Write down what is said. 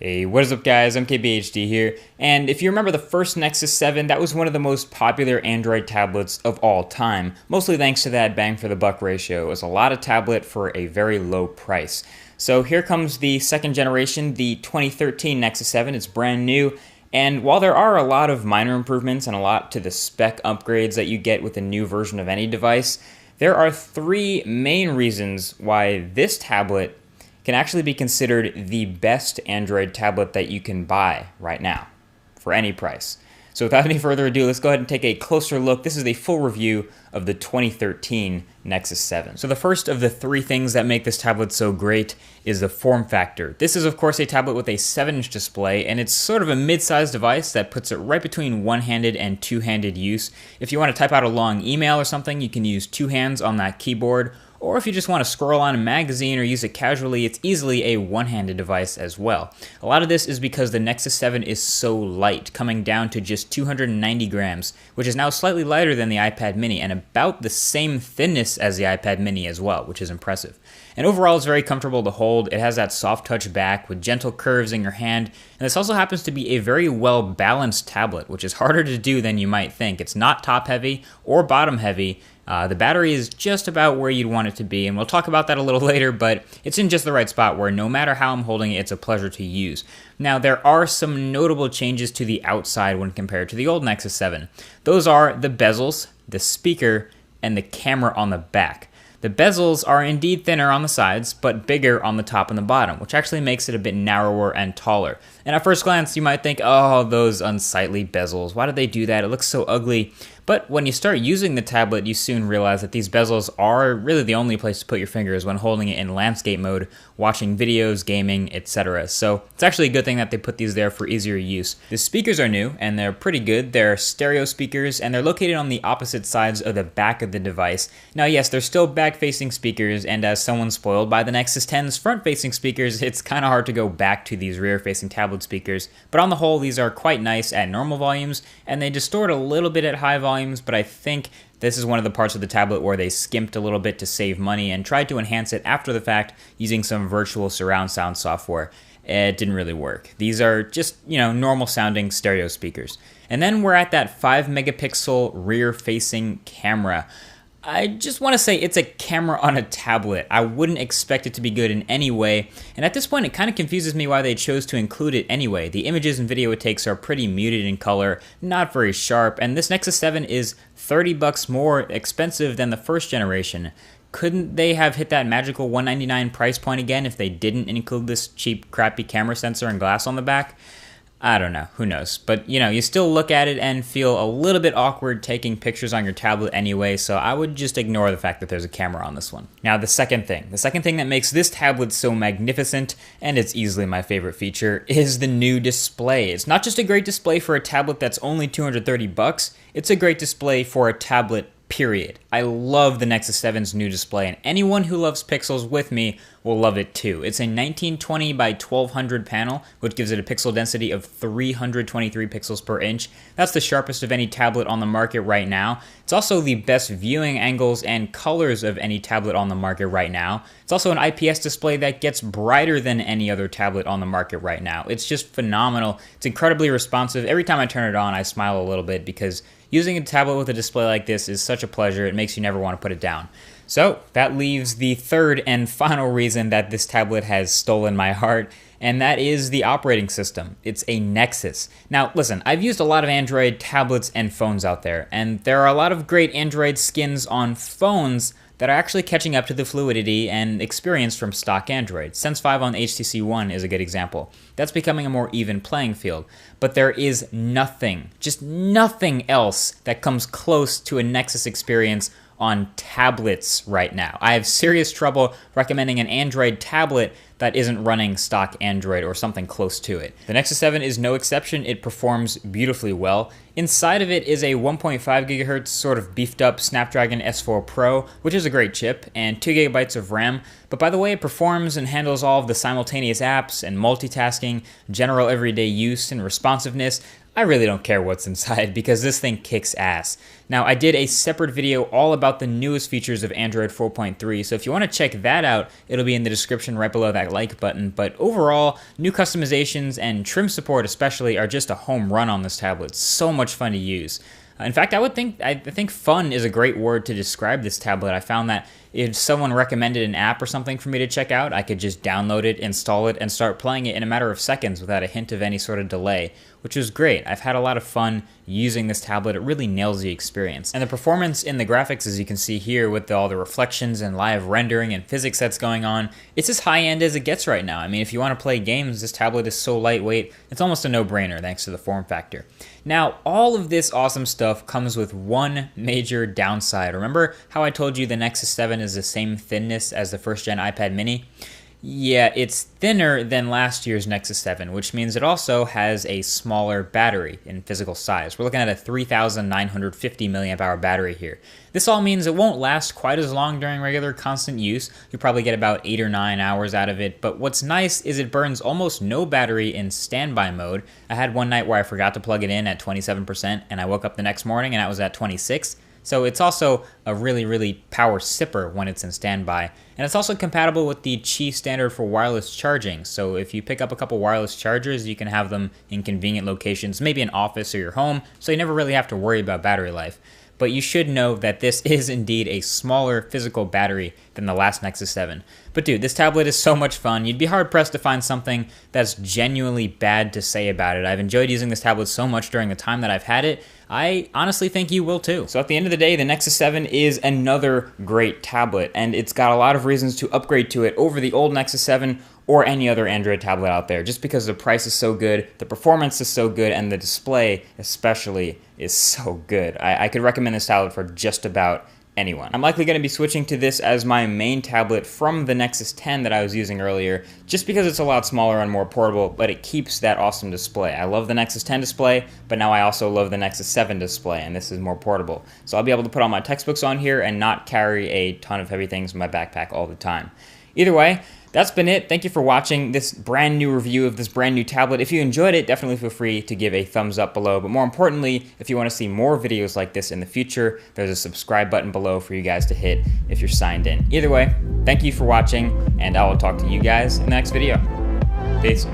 Hey, what is up guys, I'm KBHD here, and if you remember the first Nexus 7, that was one of the most popular Android tablets of all time, mostly thanks to that bang for the buck ratio. It was a lot of tablet for a very low price. So here comes the second generation, the 2013 Nexus 7, it's brand new, and while there are a lot of minor improvements and a lot to the spec upgrades that you get with a new version of any device, there are three main reasons why this tablet can actually be considered the best Android tablet that you can buy right now for any price. So without any further ado, let's go ahead and take a closer look. This is a full review of the 2013 Nexus 7. So the first of the three things that make this tablet so great is the form factor. This is of course a tablet with a 7-inch display, and it's sort of a mid-sized device that puts it right between one-handed and two-handed use. If you want to type out a long email or something, you can use two hands on that keyboard. Or if you just want to scroll on a magazine or use it casually, it's easily a one-handed device as well. A lot of this is because the Nexus 7 is so light, coming down to just 290 grams, which is now slightly lighter than the iPad mini and about the same thinness as the iPad mini as well, which is impressive. And overall, it's very comfortable to hold. It has that soft touch back with gentle curves in your hand, and this also happens to be a very well-balanced tablet, which is harder to do than you might think. It's not top-heavy or bottom-heavy. The battery is just about where you'd want it to be, and we'll talk about that a little later, but it's in just the right spot where no matter how I'm holding it, it's a pleasure to use. Now, there are some notable changes to the outside when compared to the old Nexus 7. Those are the bezels, the speaker, and the camera on the back. The bezels are indeed thinner on the sides, but bigger on the top and the bottom, which actually makes it a bit narrower and taller. And at first glance, you might think, oh, those unsightly bezels, why did they do that? It looks so ugly. But when you start using the tablet, you soon realize that these bezels are really the only place to put your fingers when holding it in landscape mode, watching videos, gaming, etc. So it's actually a good thing that they put these there for easier use. The speakers are new, and they're pretty good. They're stereo speakers, and they're located on the opposite sides of the back of the device. Now, yes, they're still back-facing speakers, and as someone spoiled by the Nexus 10's front-facing speakers, it's kind of hard to go back to these rear-facing tablet speakers. But on the whole, these are quite nice at normal volumes, and they distort a little bit at high volumes, but I think this is one of the parts of the tablet where they skimped a little bit to save money and tried to enhance it after the fact using some virtual surround sound software. It didn't really work. These are just, normal sounding stereo speakers. And then we're at that 5 megapixel rear facing camera. I just want to say it's a camera on a tablet. I wouldn't expect it to be good in any way, and at this point it kind of confuses me why they chose to include it anyway. The images and video it takes are pretty muted in color, not very sharp, and this Nexus 7 is $30 more expensive than the first generation. Couldn't they have hit that magical $199 price point again if they didn't include this cheap, crappy camera sensor and glass on the back? I don't know, who knows, but you still look at it and feel a little bit awkward taking pictures on your tablet anyway, so I would just ignore the fact that there's a camera on this one. Now the second thing that makes this tablet so magnificent, and it's easily my favorite feature, is the new display. It's not just a great display for a tablet that's only $230, it's a great display for a tablet, period. I love the Nexus 7's new display, and anyone who loves pixels with me will love it too. It's a 1920 by 1200 panel, which gives it a pixel density of 323 pixels per inch. That's the sharpest of any tablet on the market right now. It's also the best viewing angles and colors of any tablet on the market right now. It's also an IPS display that gets brighter than any other tablet on the market right now. It's just phenomenal. It's incredibly responsive. Every time I turn it on, I smile a little bit because using a tablet with a display like this is such a pleasure. It makes you never want to put it down. So that leaves the third and final reason that this tablet has stolen my heart, and that is the operating system. It's a Nexus. Now listen, I've used a lot of Android tablets and phones out there, and there are a lot of great Android skins on phones that are actually catching up to the fluidity and experience from stock Android. Sense 5 on HTC One is a good example. That's becoming a more even playing field. But there is nothing, just nothing else that comes close to a Nexus experience on tablets right now. I have serious trouble recommending an Android tablet that isn't running stock Android or something close to it. The Nexus 7 is no exception. It performs beautifully well. Inside of it is a 1.5 gigahertz sort of beefed up Snapdragon S4 Pro, which is a great chip, and 2 gigabytes of RAM. But by the way it performs and handles all of the simultaneous apps and multitasking, general everyday use and responsiveness, I really don't care what's inside because this thing kicks ass. Now, I did a separate video all about the newest features of Android 4.3, so if you want to check that out, it'll be in the description right below that like button. But overall, new customizations and trim support especially are just a home run on this tablet. It's so much fun to use. In fact, I think fun is a great word to describe this tablet. I found that if someone recommended an app or something for me to check out, I could just download it, install it, and start playing it in a matter of seconds without a hint of any sort of delay, which was great. I've had a lot of fun using this tablet. It really nails the experience. And the performance in the graphics, as you can see here with all the reflections and live rendering and physics that's going on, it's as high-end as it gets right now. I mean, if you want to play games, this tablet is so lightweight, it's almost a no-brainer thanks to the form factor. Now, all of this awesome stuff comes with one major downside. Remember how I told you the Nexus 7 is the same thinness as the first-gen iPad mini? Yeah, it's thinner than last year's Nexus 7, which means it also has a smaller battery in physical size. We're looking at a 3,950 milliamp hour battery here. This all means it won't last quite as long during regular constant use. You'll probably get about 8 or 9 hours out of it, but what's nice is it burns almost no battery in standby mode. I had one night where I forgot to plug it in at 27%, and I woke up the next morning and I was at 26%. So it's also a really, really power sipper when it's in standby. And it's also compatible with the Qi standard for wireless charging. So if you pick up a couple wireless chargers, you can have them in convenient locations, maybe an office or your home, so you never really have to worry about battery life. But you should know that this is indeed a smaller physical battery than the last Nexus 7. But dude, this tablet is so much fun. You'd be hard-pressed to find something that's genuinely bad to say about it. I've enjoyed using this tablet so much during the time that I've had it. I honestly think you will too. So at the end of the day, the Nexus 7 is another great tablet, and it's got a lot of reasons to upgrade to it over the old Nexus 7 or any other Android tablet out there, just because the price is so good, the performance is so good, and the display especially is so good. I could recommend this tablet for just about anyone. I'm likely going to be switching to this as my main tablet from the Nexus 10 that I was using earlier, just because it's a lot smaller and more portable, but it keeps that awesome display. I love the Nexus 10 display, but now I also love the Nexus 7 display, and this is more portable. So I'll be able to put all my textbooks on here and not carry a ton of heavy things in my backpack all the time. Either way, that's been it. Thank you for watching this brand new review of this brand new tablet. If you enjoyed it, definitely feel free to give a thumbs up below. But more importantly, if you want to see more videos like this in the future, there's a subscribe button below for you guys to hit if you're signed in. Either way, thank you for watching, and I will talk to you guys in the next video. Peace.